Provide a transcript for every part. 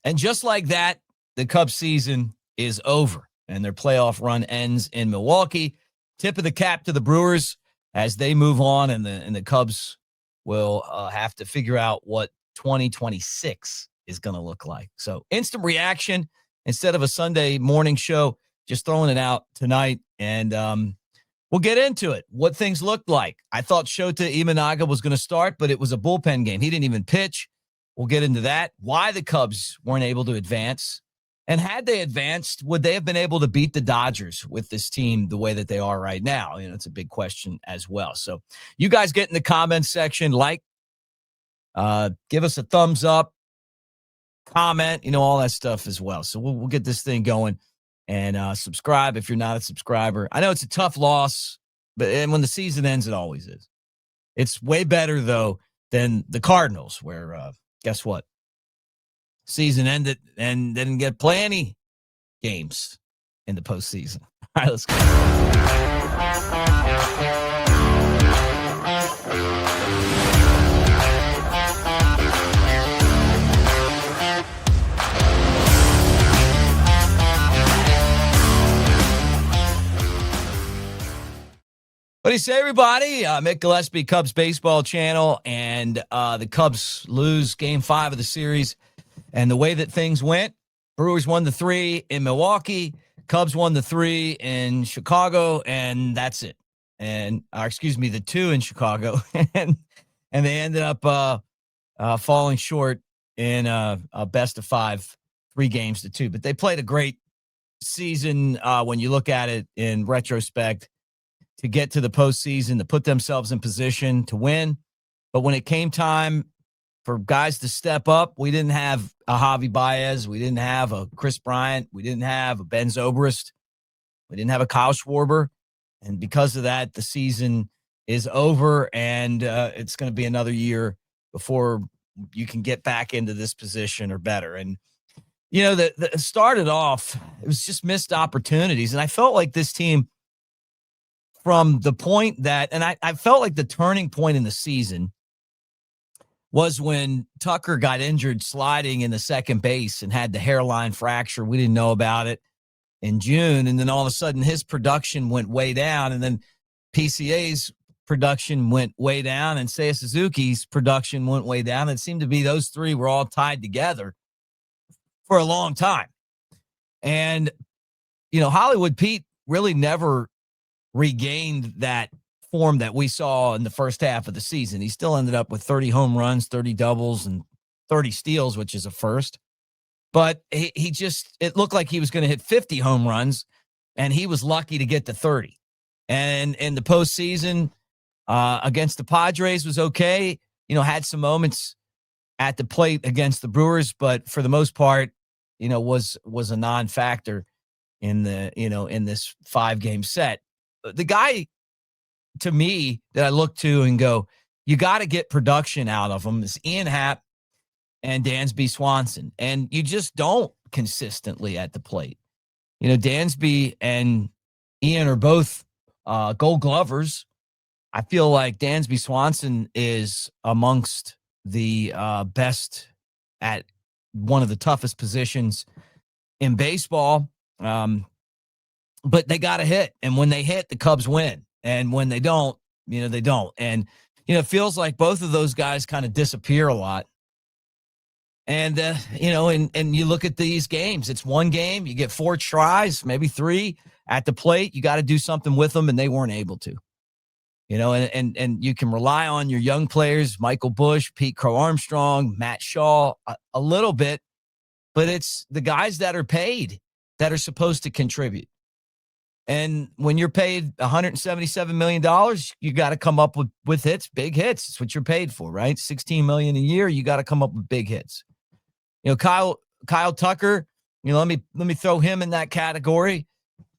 And just like that, the Cubs season is over, and their playoff run ends in Milwaukee. Tip of the cap to the Brewers as they move on, and the Cubs will have to figure out what 2026 is going to look like. So instant reaction instead of a Sunday morning show, just throwing it out tonight. And we'll get into it, what things looked like. I thought Shōta Imanaga was going to start, but it was a bullpen game. He didn't even pitch. We'll get into that, why the Cubs weren't able to advance. And had they advanced, would they have been able to beat the Dodgers with this team the way that they are right now? You know, it's a big question as well. So you guys get in the comments section, give us a thumbs up, comment, all that stuff as well. So we'll get this thing going, and subscribe if you're not a subscriber. I know it's a tough loss, but when the season ends, it always is. It's way better, though, than the Cardinals, where guess what? Season ended and didn't get play any games in the postseason. All right, let's go. What do you say, everybody? Mick Gillespie, Cubs Baseball Channel, and the Cubs lose Game 5 of the series. And the way that things went, Brewers won the 3 in Milwaukee, Cubs won the 3 in Chicago, and that's it. And the 2 in Chicago, and they ended up falling short in a best of 5, 3 games to 2. But they played a great season when you look at it in retrospect to get to the postseason, to put themselves in position to win. But when it came time for guys to step up, we didn't have a Javi Baez. We didn't have a Chris Bryant. We didn't have a Ben Zobrist. We didn't have a Kyle Schwarber. And because of that, the season is over, and it's going to be another year before you can get back into this position or better. And, it started off, it was just missed opportunities. And I felt like this team, from the point that, and I felt like the turning point in the season was when Tucker got injured sliding in the second base and had the hairline fracture. We didn't know about it in June. And then all of a sudden his production went way down. And then PCA's production went way down, and Seiya Suzuki's production went way down. It seemed to be those three were all tied together for a long time. And, Hollywood Pete really never regained that form that we saw in the first half of the season. He still ended up with 30 home runs, 30 doubles, and 30 steals, which is a first. But it looked like he was going to hit 50 home runs, and he was lucky to get to 30. And in the postseason against the Padres was okay. Had some moments at the plate against the Brewers, but for the most part, was a non-factor in this 5-game set. The guy, to me, that I look to and go, you got to get production out of them, is Ian Happ and Dansby Swanson. And you just don't consistently at the plate. Dansby and Ian are both Gold Glovers. I feel like Dansby Swanson is amongst the best at one of the toughest positions in baseball. But they got to hit. And when they hit, the Cubs win. And when they don't, they don't. And, it feels like both of those guys kind of disappear a lot. And, and you look at these games, it's one game, you get 4 tries, maybe 3 at the plate. You got to do something with them, and they weren't able to. And you can rely on your young players, Michael Busch, Pete Crow Armstrong, Matt Shaw, a little bit. But it's the guys that are paid that are supposed to contribute. And when you're paid $177 million, you got to come up with hits, big hits. It's what you're paid for, right? $16 million a year. You got to come up with big hits. Kyle Tucker, let me throw him in that category.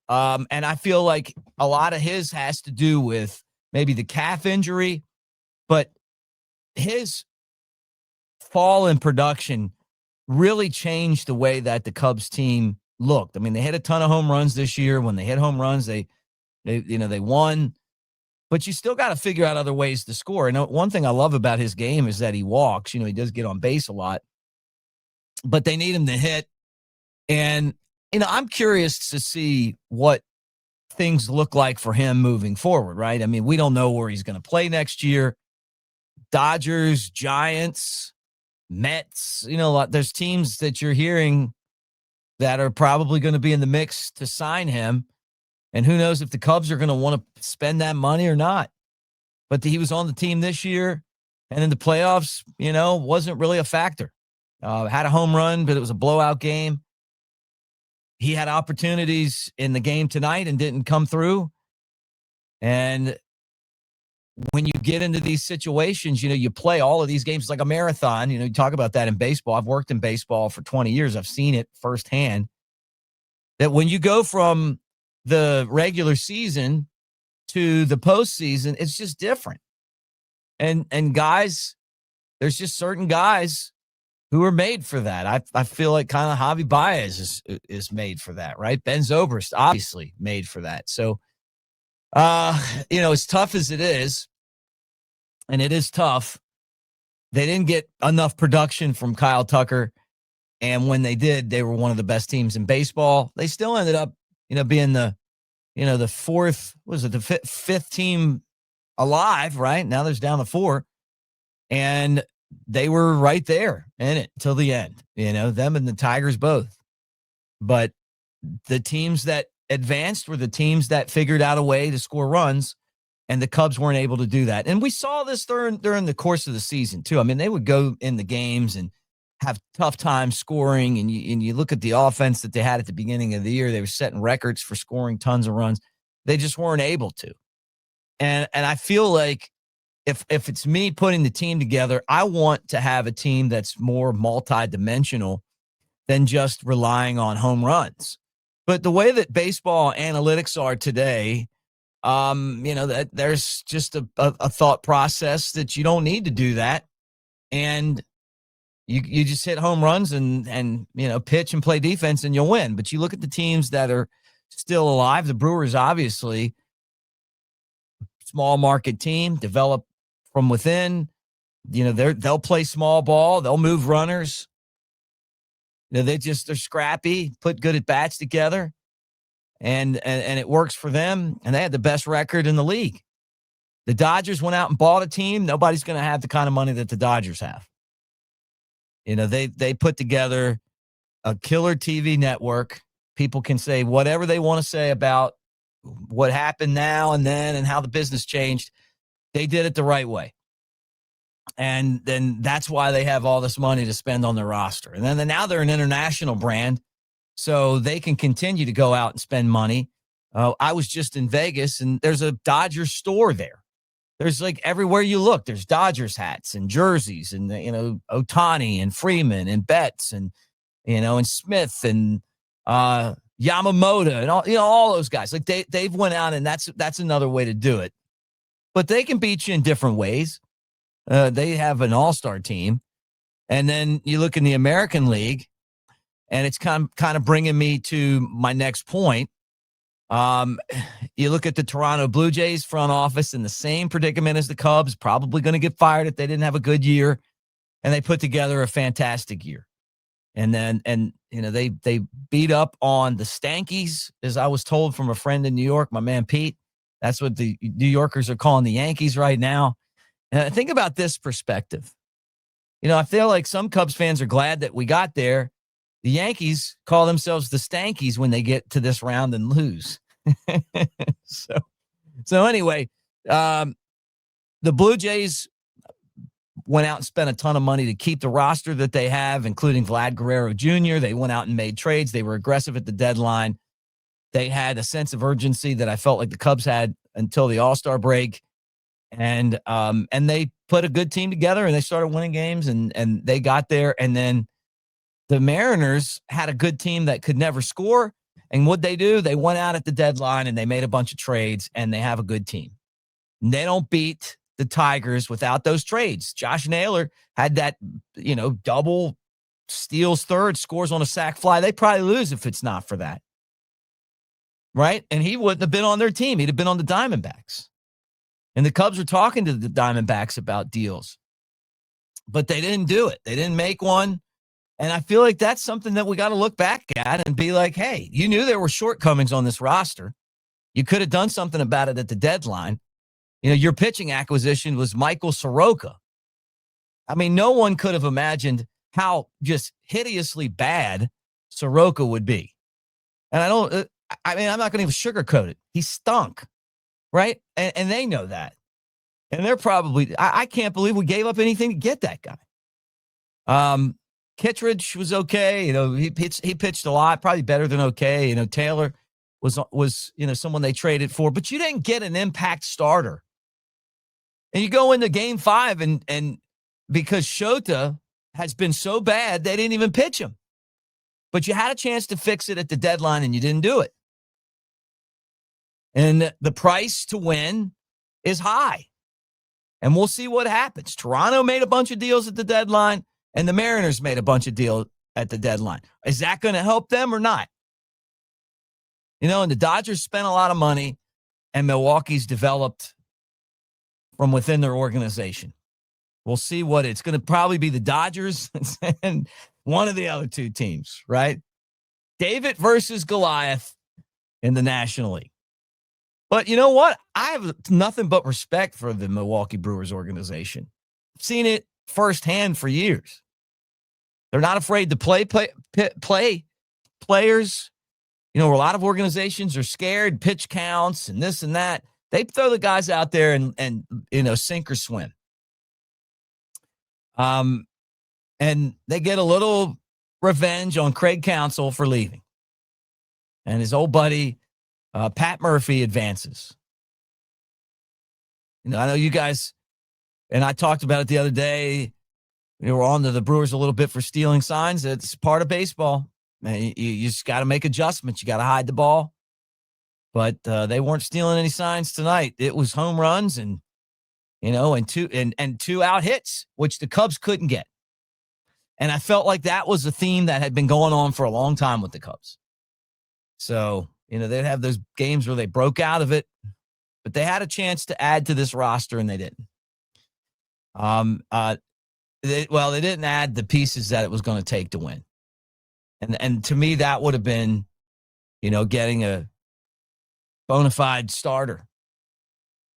And I feel like a lot of his has to do with maybe the calf injury, but his fall in production really changed the way that the Cubs team looked. I mean, they hit a ton of home runs this year. When they hit home runs, they won. But you still got to figure out other ways to score. And one thing I love about his game is that he walks. He does get on base a lot. but they need him to hit. And, I'm curious to see what things look like for him moving forward, right? I mean, we don't know where he's going to play next year. Dodgers, Giants, Mets, there's teams that you're hearing that are probably going to be in the mix to sign him. And who knows if the Cubs are going to want to spend that money or not. But he was on the team this year, and in the playoffs, wasn't really a factor. Had a home run, but it was a blowout game. He had opportunities in the game tonight and didn't come through. And when you get into these situations, you play all of these games like a marathon. You talk about that in baseball. I've worked in baseball for 20 years. I've seen it firsthand. That when you go from the regular season to the postseason, it's just different. And guys, there's just certain guys who are made for that. I feel like kind of Javi Baez is made for that, right? Ben Zobrist, obviously made for that. So, as tough as it is, and it is tough, they didn't get enough production from Kyle Tucker. And when they did, they were one of the best teams in baseball. They still ended up, being the fifth team alive, right? Now there's down to 4. And they were right there in it till the end, them and the Tigers both. But the teams that advanced were the teams that figured out a way to score runs, and the Cubs weren't able to do that. And we saw this during the course of the season too. I mean, they would go in the games and have tough time scoring, and you look at the offense that they had at the beginning of the year. They were setting records for scoring tons of runs. They just weren't able to. And I feel like if it's me putting the team together, I want to have a team that's more multidimensional than just relying on home runs. But the way that baseball analytics are today, that there's just a thought process that you don't need to do that. And you just hit home runs and pitch and play defense and you'll win. But you look at the teams that are still alive. The Brewers, obviously, small market team, develop from within. They'll play small ball. They'll move runners. They're scrappy, put good at bats together, and it works for them. And they had the best record in the league. The Dodgers went out and bought a team. Nobody's going to have the kind of money that the Dodgers have. They put together a killer TV network. People can say whatever they want to say about what happened now and then and how the business changed. They did it the right way. And then that's why they have all this money to spend on their roster. And then now they're an international brand, so they can continue to go out and spend money. I was just in Vegas, and there's a Dodgers store there. There's like everywhere you look, there's Dodgers hats and jerseys and, Ohtani and Freeman and Betts and, and Smith and Yamamoto and all those guys. Like they've went out, and that's another way to do it. But they can beat you in different ways. They have an all-star team. And then you look in the American League, and it's kind of bringing me to my next point. You look at the Toronto Blue Jays front office in the same predicament as the Cubs, probably going to get fired if they didn't have a good year, and they put together a fantastic year. And then, they beat up on the Stankies, as I was told from a friend in New York, my man Pete. That's what the New Yorkers are calling the Yankees right now. And think about this perspective. I feel like some Cubs fans are glad that we got there. The Yankees call themselves the Stankies when they get to this round and lose. So anyway, the Blue Jays went out and spent a ton of money to keep the roster that they have, including Vlad Guerrero Jr. They went out and made trades. They were aggressive at the deadline. They had a sense of urgency that I felt like the Cubs had until the All-Star break. And they put a good team together, and they started winning games, and they got there. And then the Mariners had a good team that could never score. And what'd they do? They went out at the deadline and they made a bunch of trades, and they have a good team. And they don't beat the Tigers without those trades. Josh Naylor had that, double, steals third, scores on a sac fly. They probably lose if it's not for that. Right? And he wouldn't have been on their team. He'd have been on the Diamondbacks. And the Cubs were talking to the Diamondbacks about deals, but they didn't do it. They didn't make one. And I feel like that's something that we got to look back at and be like, hey, you knew there were shortcomings on this roster. You could have done something about it at the deadline. Your pitching acquisition was Michael Soroka. I mean, no one could have imagined how just hideously bad Soroka would be. And I'm not going to even sugarcoat it. He stunk, right? And they know that. And they're probably, I can't believe we gave up anything to get that guy. Kittredge was okay. He pitched a lot, probably better than okay. Taylor was someone they traded for, but you didn't get an impact starter. And you go into game 5 and because Shōta has been so bad, they didn't even pitch him. But you had a chance to fix it at the deadline and you didn't do it. And the price to win is high. And we'll see what happens. Toronto made a bunch of deals at the deadline, and the Mariners made a bunch of deals at the deadline. Is that going to help them or not? And the Dodgers spent a lot of money, and Milwaukee's developed from within their organization. We'll see what it's going to probably be the Dodgers and one of the other two teams, right? David versus Goliath in the National League. But you know what? I have nothing but respect for the Milwaukee Brewers organization. I've seen it firsthand for years. They're not afraid to play players. A lot of organizations are scared, pitch counts and this and that. They throw the guys out there and sink or swim. And they get a little revenge on Craig Counsell for leaving. And his old buddy, Pat Murphy, advances. I know you guys, and I talked about it the other day. We're on to the Brewers a little bit for stealing signs. It's part of baseball. Man, you just got to make adjustments. You got to hide the ball. But they weren't stealing any signs tonight. It was home runs and two out hits, which the Cubs couldn't get. And I felt like that was a theme that had been going on for a long time with the Cubs. So, they'd have those games where they broke out of it, but they had a chance to add to this roster and they didn't. They didn't add the pieces that it was going to take to win. And to me, that would have been, getting a bona fide starter.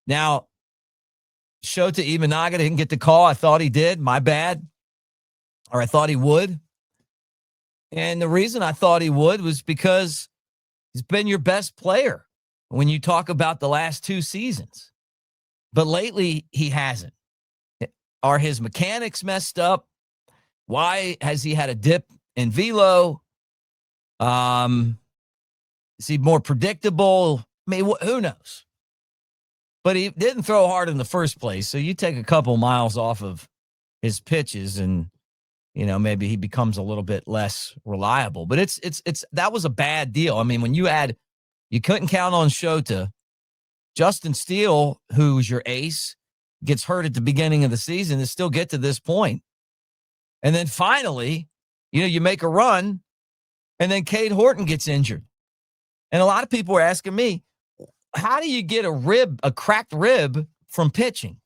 Now, Shōta Imanaga didn't get the call. I thought he did. My bad. Or I thought he would. And the reason I thought he would was because he's been your best player when you talk about the last 2 seasons. But lately, he hasn't. Are his mechanics messed up? Why has he had a dip in velo? Is he more predictable? I mean, who knows? But he didn't throw hard in the first place. So you take a couple miles off of his pitches and, maybe he becomes a little bit less reliable. But that was a bad deal. I mean, when you couldn't count on Shōta. Justin Steele, who's your ace, gets hurt at the beginning of the season and still get to this point. And then finally, you make a run and then Cade Horton gets injured. And a lot of people were asking me, how do you get a cracked rib from pitching?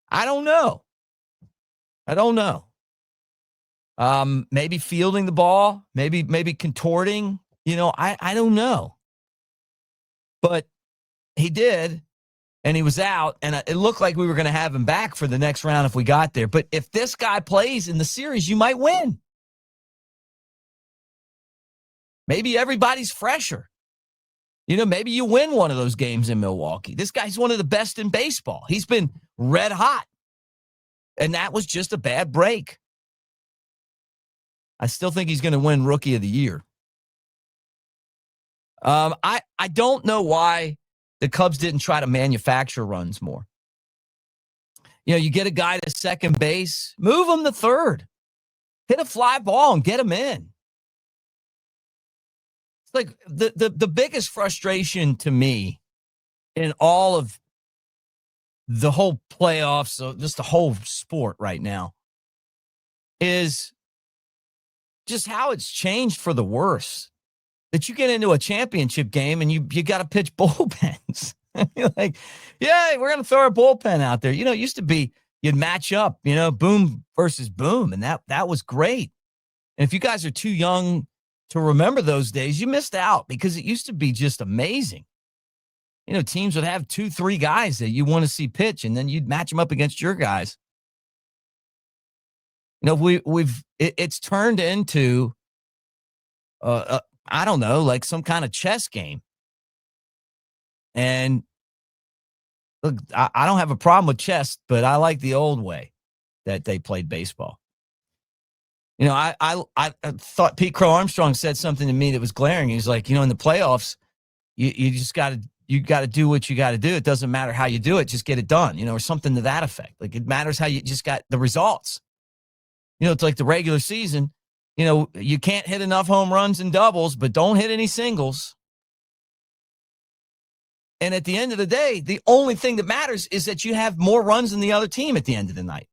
I don't know. Maybe fielding the ball, maybe contorting, I don't know. But he did, and he was out, and it looked like we were going to have him back for the next round if we got there. But if this guy plays in the series, you might win. Maybe everybody's fresher. Maybe you win one of those games in Milwaukee. This guy's one of the best in baseball. He's been red hot. And that was just a bad break. I still think he's going to win Rookie of the Year. I don't know why the Cubs didn't try to manufacture runs more. You get a guy to second base, move him to third. Hit a fly ball and get him in. It's like the biggest frustration to me in all of the whole playoffs, so just the whole sport right now, is just how it's changed for the worse. That you get into a championship game and you got to pitch bullpens. You're like, yeah, we're going to throw a bullpen out there. It used to be you'd match up, boom versus boom, and that was great. And if you guys are too young to remember those days, you missed out because it used to be just amazing. Teams would have 2-3 guys that you want to see pitch, and then you'd match them up against your guys. It's turned into, I don't know, like some kind of chess game. And look, I don't have a problem with chess, but I like the old way that they played baseball. I thought Pete Crow Armstrong said something to me that was glaring. He's like, in the playoffs, you just got to do what you got to do. It doesn't matter how you do it, just get it done, or something to that effect. Like, it matters how you just got the results. It's like the regular season. You can't hit enough home runs and doubles, but don't hit any singles. And at the end of the day, the only thing that matters is that you have more runs than the other team at the end of the night.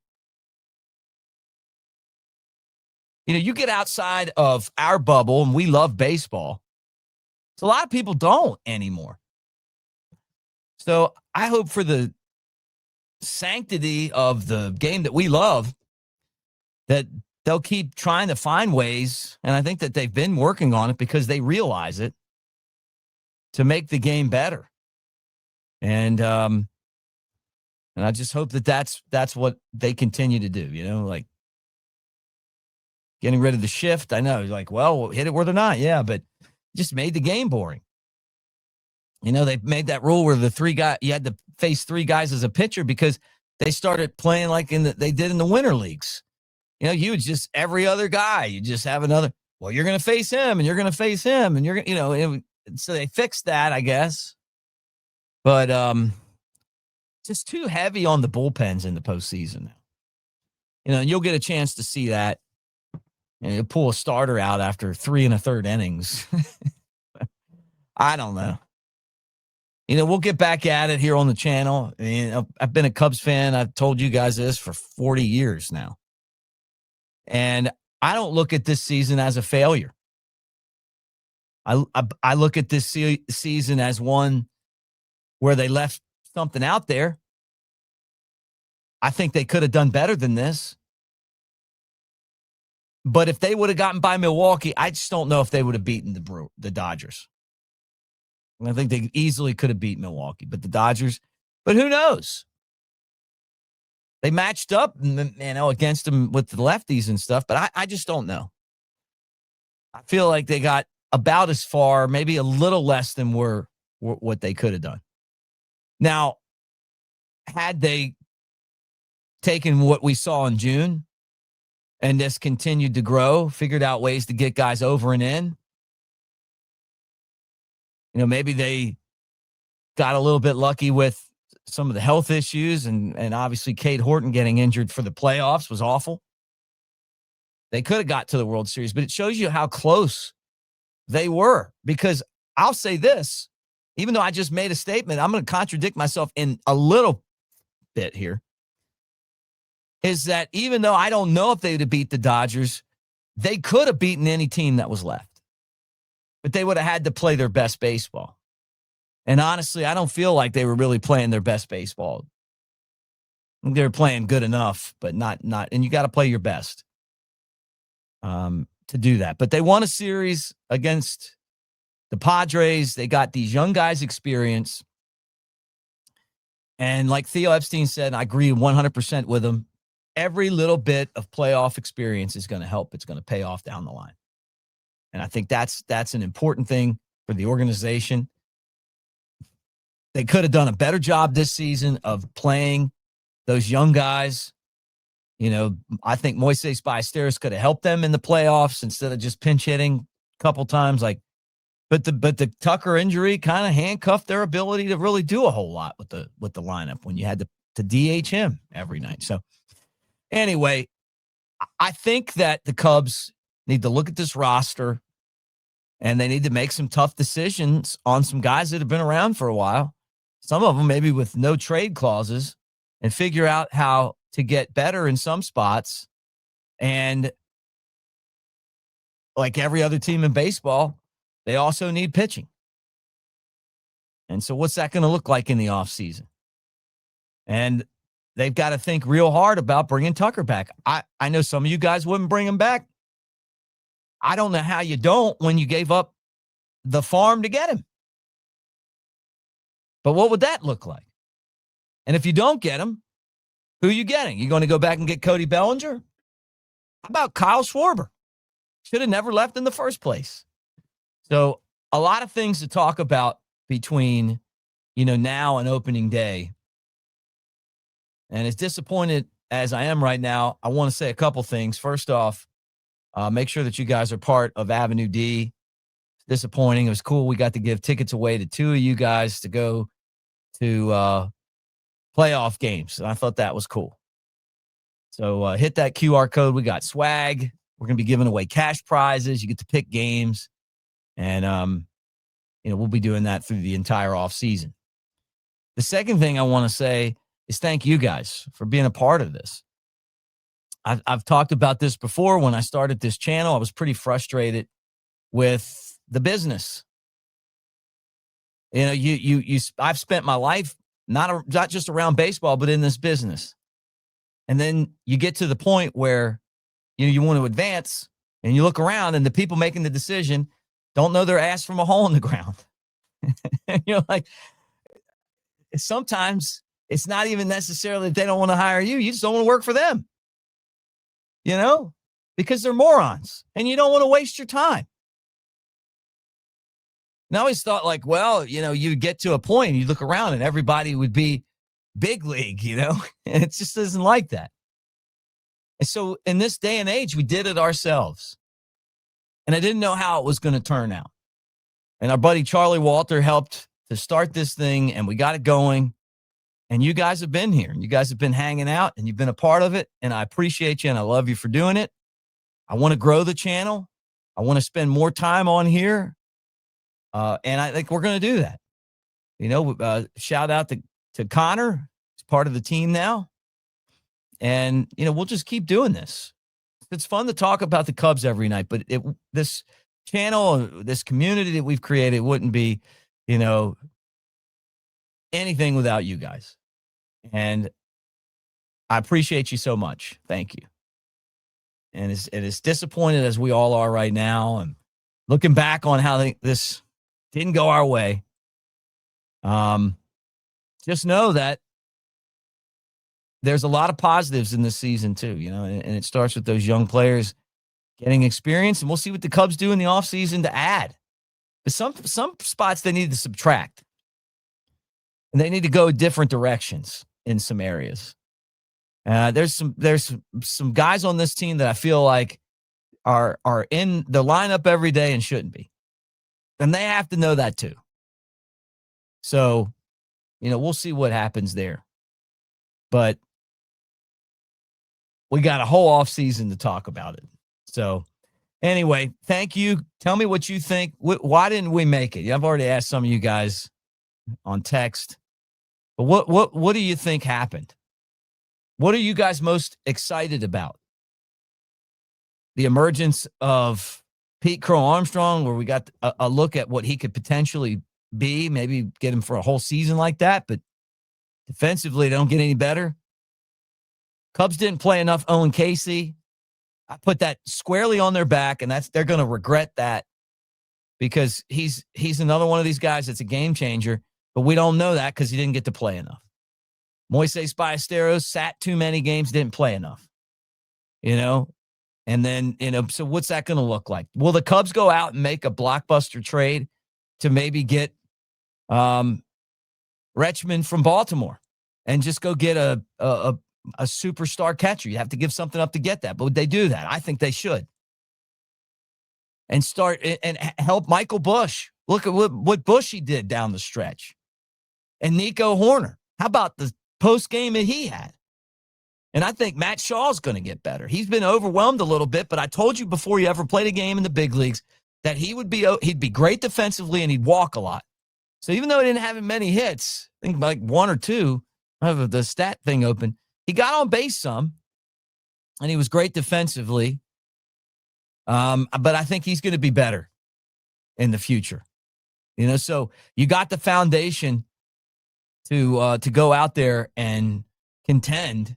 You get outside of our bubble, and we love baseball. So a lot of people don't anymore. So I hope for the sanctity of the game that we love that they'll keep trying to find ways, and I think that they've been working on it because they realize it, to make the game better. And I just hope that that's what they continue to do, like getting rid of the shift. I know, like, well, hit it where they're not. Yeah, but just made the game boring. They made that rule where you had to face 3 guys as a pitcher because they started playing like they did in the winter leagues. You would just every other guy, you just have another, well, you're going to face him and you're going to face him and you're going to, so they fixed that, I guess. But just too heavy on the bullpens in the postseason now. And you'll get a chance to see that. And you'll pull a starter out after 3 1/3 innings. I don't know. We'll get back at it here on the channel. I've been a Cubs fan. I've told you guys this for 40 years now. And I don't look at this season as a failure. I look at this season as one where they left something out there. I think they could have done better than this. But if they would have gotten by Milwaukee, I just don't know if they would have beaten the Dodgers. I think they easily could have beat Milwaukee, but the Dodgers, but who knows? They matched up, against them with the lefties and stuff, but I just don't know. I feel like they got about as far, maybe a little less than what they could have done. Now, had they taken what we saw in June and just continued to grow, figured out ways to get guys over and in, maybe they got a little bit lucky with some of the health issues, and obviously Cade Horton getting injured for the playoffs was awful. They could have got to the World Series, but it shows you how close they were. Because I'll say this, even though I just made a statement, I'm going to contradict myself in a little bit here, is that even though I don't know if they would have beat the Dodgers, they could have beaten any team that was left. But they would have had to play their best baseball. And honestly, I don't feel like they were really playing their best baseball. They were playing good enough, but not, and you got to play your best to do that. But they won a series against the Padres. They got these young guys experience. And like Theo Epstein said, and I agree 100% with him, every little bit of playoff experience is going to help. It's going to pay off down the line. And I think that's an important thing for the organization. They could have done a better job this season of playing those young guys. I think Moises Ballesteros could have helped them in the playoffs instead of just pinch hitting a couple times. But the Tucker injury kind of handcuffed their ability to really do a whole lot with the lineup when you had to DH him every night. So anyway, I think that the Cubs need to look at this roster and they need to make some tough decisions on some guys that have been around for a while. Some of them maybe with no trade clauses, and figure out how to get better in some spots. And like every other team in baseball, they also need pitching. And so what's that going to look like in the offseason? And they've got to think real hard about bringing Tucker back. I know some of you guys wouldn't bring him back. I don't know how you don't when you gave up the farm to get him. But what would that look like? And if you don't get him, who are you getting? You going to go back and get Cody Bellinger? How about Kyle Schwarber? Should have never left in the first place. So a lot of things to talk about between, now and opening day. And as disappointed as I am right now, I want to say a couple things. First off, make sure that you guys are part of Avenue D. It's disappointing. It was cool. We got to give tickets away to two of you guys to go to playoff games. And I thought that was cool. So hit that QR code. We got swag. We're going to be giving away cash prizes. You get to pick games. And, we'll be doing that through the entire off season. The second thing I want to say is thank you guys for being a part of this. I've talked about this before. When I started this channel, I was pretty frustrated with the business. I've spent my life not just around baseball, but in this business. And then you get to the point where, you want to advance and you look around and the people making the decision don't know their ass from a hole in the ground. Like sometimes it's not even necessarily that they don't want to hire you. You just don't want to work for them, because they're morons and you don't want to waste your time. And I always thought you get to a point and you look around and everybody would be big league, and it just isn't like that. And so in this day and age, we did it ourselves. And I didn't know how it was going to turn out. And our buddy Charlie Walter helped to start this thing, and we got it going. And you guys have been here, and you guys have been hanging out, and you've been a part of it. And I appreciate you, and I love you for doing it. I want to grow the channel. I want to spend more time on here. And I think we're going to do that. Shout out to Connor. He's part of the team now. And, we'll just keep doing this. It's fun to talk about the Cubs every night, but this channel, this community that we've created wouldn't be, anything without you guys. And I appreciate you so much. Thank you. And as disappointed as we all are right now, and looking back on how this didn't go our way, just know that there's a lot of positives in this season too, and it starts with those young players getting experience, and we'll see what the Cubs do in the offseason to add. But some spots they need to subtract, and they need to go different directions in some areas. There's some guys on this team that I feel like are in the lineup every day and shouldn't be, and they have to know that too. So, we'll see what happens there, but we got a whole off season to talk about it. So anyway, thank you. Tell me what you think. Why didn't we make it? I've already asked some of you guys on text, but what do you think happened? What are you guys most excited about? The emergence of Pete Crow Armstrong, where we got a look at what he could potentially be, maybe get him for a whole season like that, but defensively, they don't get any better. Cubs didn't play enough Owen Casey. I put that squarely on their back, and they're going to regret that, because he's another one of these guys that's a game changer, but we don't know that because he didn't get to play enough. Moises Ballesteros sat too many games, didn't play enough. And then, so what's that going to look like? Will the Cubs go out and make a blockbuster trade to maybe get Retchman from Baltimore and just go get a superstar catcher? You have to give something up to get that. But would they do that? I think they should. And start and help Michael Bush. Look at what Bushy did down the stretch. And Nico Horner. How about the post game that he had? And I think Matt Shaw's going to get better. He's been overwhelmed a little bit, but I told you before he ever played a game in the big leagues that he'd be great defensively and he'd walk a lot. So even though he didn't have many hits, I think like one or two, I have the stat thing open, he got on base some, and he was great defensively. But I think he's going to be better in the future. So you got the foundation to go out there and contend,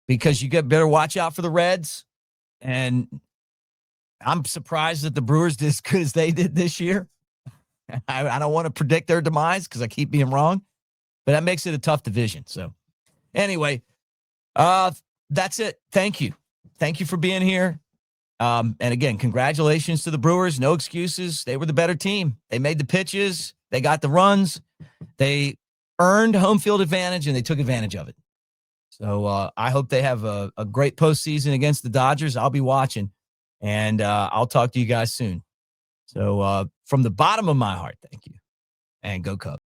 because you better watch out for the Reds. And I'm surprised that the Brewers did as good as they did this year. I don't want to predict their demise because I keep being wrong, but that makes it a tough division. So anyway, that's it. Thank you. Thank you for being here. And again, congratulations to the Brewers. No excuses. They were the better team. They made the pitches. They got the runs. They earned home field advantage, and they took advantage of it. So I hope they have a great postseason against the Dodgers. I'll be watching, and I'll talk to you guys soon. So from the bottom of my heart, thank you, and go Cubs.